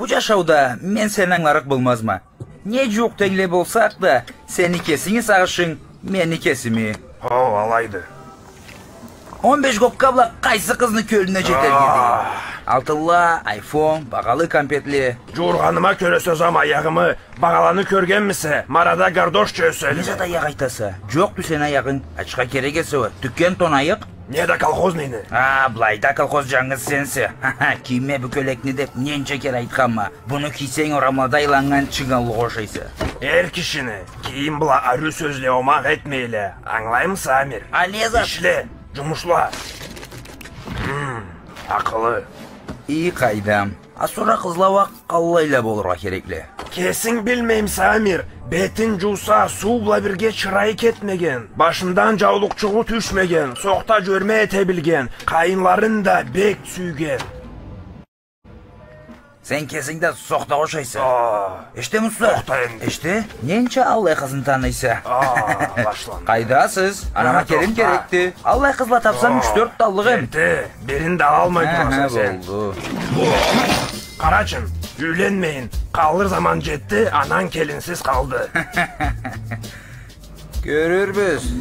Bu жашауда мен сенен арық болмазма. Не жоқ теңле болсақ да, сен икесіңі сағышың, мен икесіме. О, алайды. 15 копкабла қайсы қызны көліне жетерге дейін. Алтылла, айфон, бағалы компетле. Жуырғаныма көре сөзам аяғымы, бағаланы көргенмісі, марада гардош чөсел. Не зат аяқ айтаса? Жоқ түсен аяғың, ачқа керегесі өт. Түккен тон айық? Не да колхознийні? Былайда колхоз жаңыз сенсі. Киме бүкөлекні деп ненче кер айтқанма. Бұны кисең орамлада иланған чыңалы қошайсы. Әр кишіні, кейін бұла ару сөзле омақ етмейлі. Аңлайым Самир? Алеза. Ишле, жұмышла. Ақылы. И қайдам. Асура қызлауақ қаллайла болырға кереклі. Кесің білмейм Самир. Бетін жуса суғла бірге чырай кетмеген. Башындан жаулық чуғу түшмеген. Соқта жөрме ете білген. Қайынларын да бек сүйген. Сен кесіңді соқта қошайсы. Еште мұсы? Соқта енді. Еште? Ненче Аллай қызын танайсы? Башлан. Қайдасыз? Анама керім керекті. Аллай қызла тапсам 3-4 таллығым. Берін дала алмай тұрасың сен. Қарачын, үйленмейін. Қалыр заман жетті, анан келінсіз қалды. Көрірбіз.